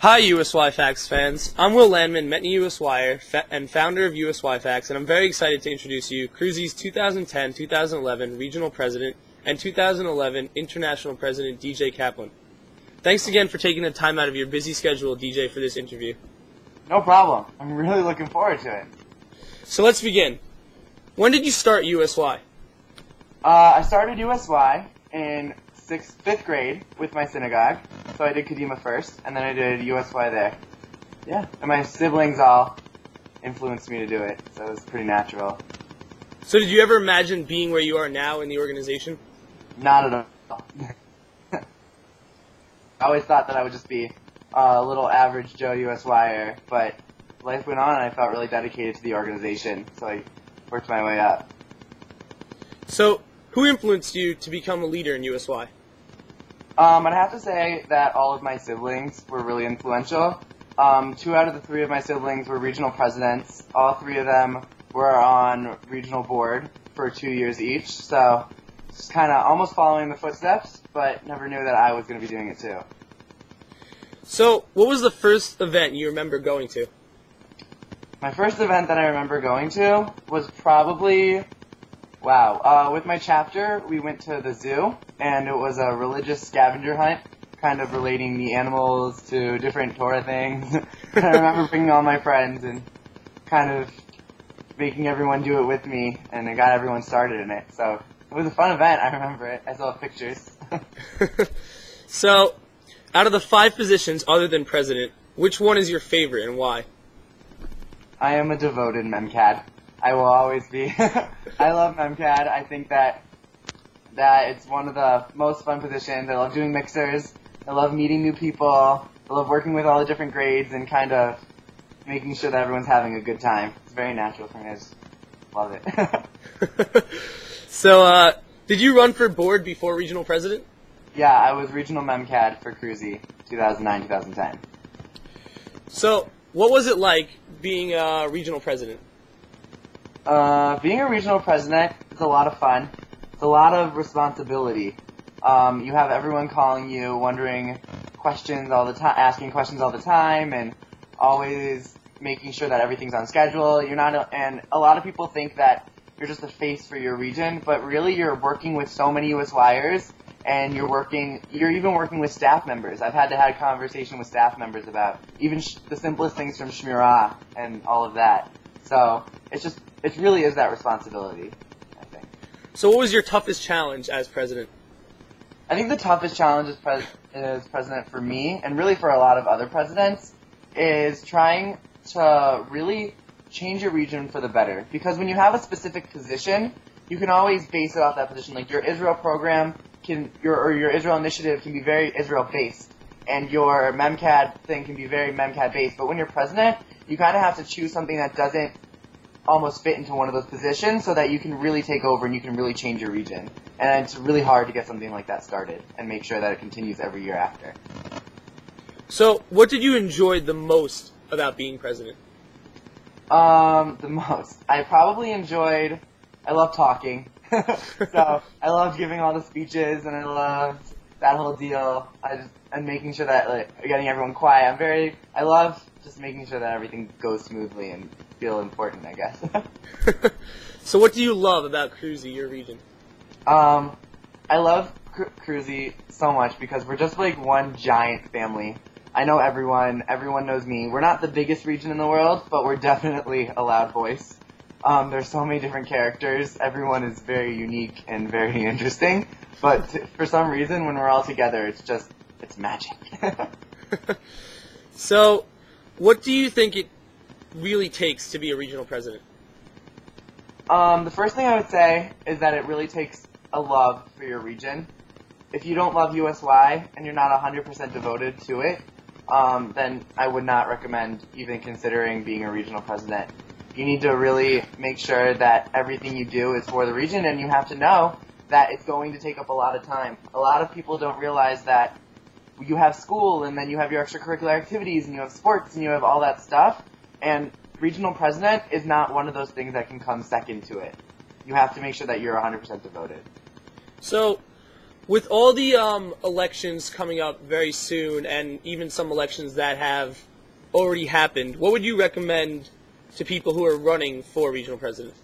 Hi, USY Facts fans. I'm Will Landman, Metney USYer and founder of USY Facts, and I'm very excited to introduce you Cruzy's 2010-2011 Regional President and 2011 International President DJ Kaplan. Thanks again for taking the time out of your busy schedule, DJ, for this interview. No problem. I'm really looking forward to it. So let's begin. When did you start USY? I started USY in 5th grade with my synagogue. So I did Kadima first, and then I did USY there. Yeah, and my siblings all influenced me to do it, so it was pretty natural. So did you ever imagine being where you are now in the organization? Not at all. I always thought that I would just be a little average Joe USYer, but life went on and I felt really dedicated to the organization, so I worked my way up. So who influenced you to become a leader in USY? I'd have to say that all of my siblings were really influential. 2 out of the 3 of my siblings were regional presidents. All 3 of them were on regional board for 2 years each, so just kind of almost following the footsteps, but never knew that I was going to be doing it too. So what was the first event you remember going to? My first event that I remember going to was probably, with my chapter, we went to the zoo, and it was a religious scavenger hunt, kind of relating the animals to different Torah things. And I remember bringing all my friends and kind of making everyone do it with me, and I got everyone started in it. So it was a fun event, I remember it. I saw pictures. So, out of the 5 positions other than president, which one is your favorite and why? I am a devoted memcad. I will always be. I love memcad. I think that it's one of the most fun positions. I love doing mixers. I love meeting new people. I love working with all the different grades and kind of making sure that everyone's having a good time. It's very natural for me. I just love it. So, did you run for board before regional president? Yeah, I was regional memcad for Cruzy 2009-2010. So, what was it like being a regional president? Being a regional president is a lot of fun. It's a lot of responsibility. You have everyone calling you, wondering questions all the time, asking questions all the time, and always making sure that everything's on schedule. And a lot of people think that you're just a face for your region, but really you're working with so many USYers, and you're even working with staff members. I've had to have a conversation with staff members about even the simplest things from Shmirah and all of that. So it really is that responsibility, I think. So what was your toughest challenge as president? I think the toughest challenge as president for me, and really for a lot of other presidents, is trying to really change your region for the better. Because when you have a specific position, you can always base it off that position. Like your Israel program your Israel initiative can be very Israel-based, and your memcad thing can be very memcad-based. But when you're president, you kind of have to choose something that doesn't almost fit into one of those positions so that you can really take over and you can really change your region. And it's really hard to get something like that started and make sure that it continues every year after. So what did you enjoy the most about being president? The most. I love talking. So I loved giving all the speeches, and I loved that whole deal. And making sure that getting everyone quiet. I love just making sure that everything goes smoothly and feel important, I guess. So what do you love about Cruzy, your region? I love Cruzy so much because we're just like one giant family. I know everyone knows me. We're not the biggest region in the world, but we're definitely a loud voice. There's so many different characters. Everyone is very unique and very interesting. But for some reason, when we're all together, it's magic. So, what do you think it really takes to be a regional president? The first thing I would say is that it really takes a love for your region. If you don't love USY and you're not 100% devoted to it, then I would not recommend even considering being a regional president. You need to really make sure that everything you do is for the region, and you have to know that it's going to take up a lot of time. A lot of people don't realize that you have school, and then you have your extracurricular activities, and you have sports, and you have all that stuff, and regional president is not one of those things that can come second to it. You have to make sure that you're 100% devoted. So, With all the elections coming up very soon, and even some elections that have already happened, what would you recommend to people who are running for regional president?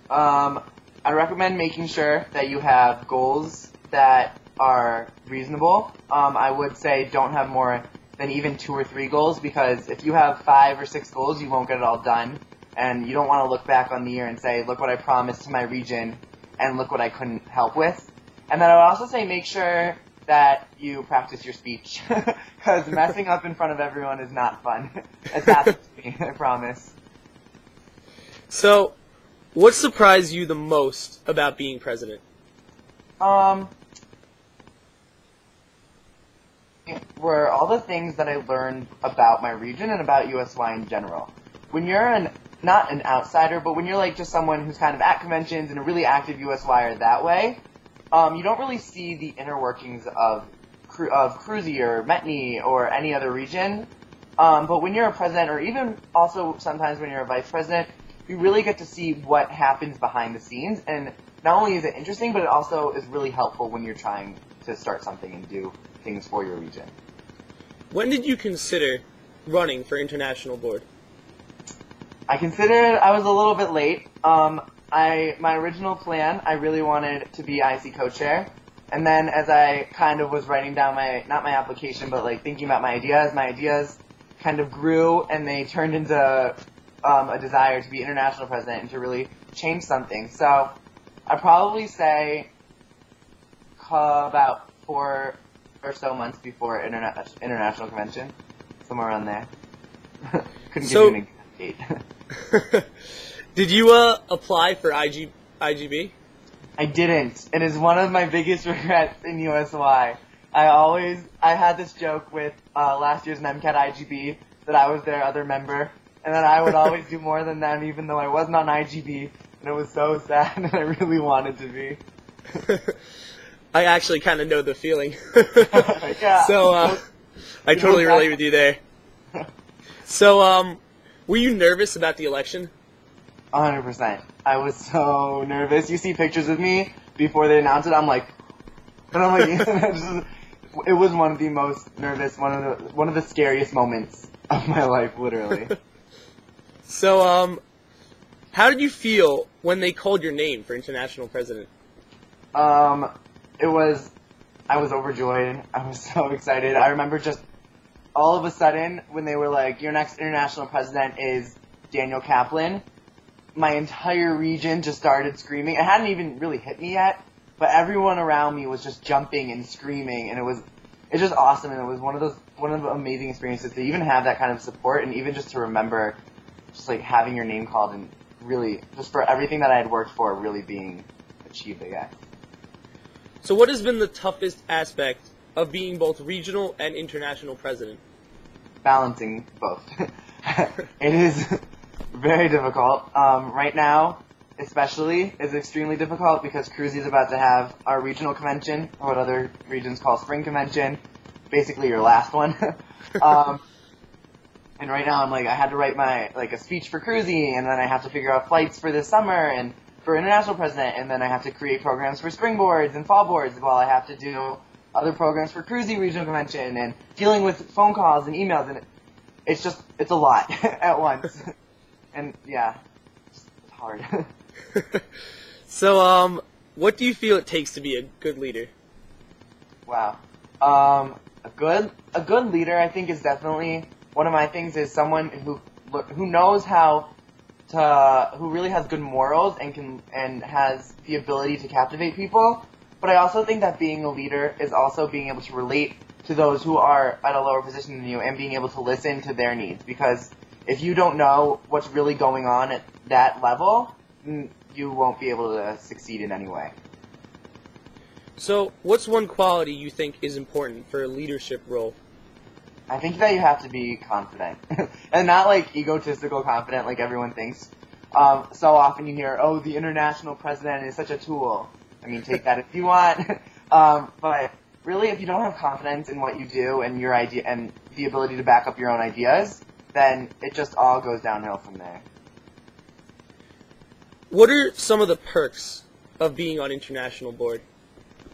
I recommend making sure that you have goals that are reasonable. I would say don't have more than even 2 or 3 goals, because if you have 5 or 6 goals, you won't get it all done. And you don't want to look back on the year and say, look what I promised to my region, and look what I couldn't help with. And then I would also say make sure that you practice your speech, because messing up in front of everyone is not fun. It's happened to me, I promise. So, what surprised you the most about being president? Were all the things that I learned about my region and about USY in general. When you're not an outsider, but when you're like just someone who's kind of at conventions and a really active USYer that way, you don't really see the inner workings of Cruzy or Metney or any other region. But when you're a president, or even also sometimes when you're a vice president, you really get to see what happens behind the scenes. And not only is it interesting, but it also is really helpful when you're trying to start something and do things for your region. When did you consider running for international board? I considered I was a little bit late. My original plan, I really wanted to be IC co-chair. And then as I kind of was writing down not my application, but like thinking about my ideas kind of grew, and they turned into a desire to be international president and to really change something. So I'd probably say about 4 or so months before international convention, somewhere around there. Couldn't give you an exact date. Did you apply for IGB? I didn't. It is one of my biggest regrets in USY. I had this joke with last year's MCAT IGB that I was their other member, and that I would always do more than them even though I wasn't on IGB, and it was so sad, and I really wanted to be. I actually kind of know the feeling. Yeah. So, I totally relate with you there. So, were you nervous about the election? 100%. I was so nervous. You see pictures of me before they announced it, I'm like, it was one of the most nervous, one of the scariest moments of my life, literally. So, how did you feel when they called your name for international president? I was overjoyed. I was so excited. I remember just all of a sudden when they were like, your next international president is Daniel Kaplan, my entire region just started screaming. It hadn't even really hit me yet, but everyone around me was just jumping and screaming, and it's just awesome, and it was one of the amazing experiences to even have that kind of support, and even just to remember just like having your name called, and really just for everything that I had worked for really being achieved, I guess. So what has been the toughest aspect of being both regional and international president? Balancing both. It is very difficult. Right now, especially, is extremely difficult because Cruzy is about to have our regional convention, or what other regions call spring convention, basically your last one. And right now I'm like, I had to write a speech for Cruzy, and then I have to figure out flights for this summer, and for international president, and then I have to create programs for spring boards and fall boards while I have to do other programs for Cruzy regional convention, and dealing with phone calls and emails, and it's a lot at once. And yeah, it's hard. So, what do you feel it takes to be a good leader? Wow. A good leader, I think, is definitely one of my things, is someone who knows who really has good morals and has the ability to captivate people. But I also think that being a leader is also being able to relate to those who are at a lower position than you, and being able to listen to their needs. Because if you don't know what's really going on at that level, you won't be able to succeed in any way. So, what's one quality you think is important for a leadership role? I think that you have to be confident. And not like egotistical confident like everyone thinks. So often you hear, oh, the international president is such a tool. I mean, take that if you want. But really, if you don't have confidence in what you do and your idea and the ability to back up your own ideas, then it just all goes downhill from there. What are some of the perks of being on international board?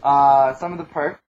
Some of the perks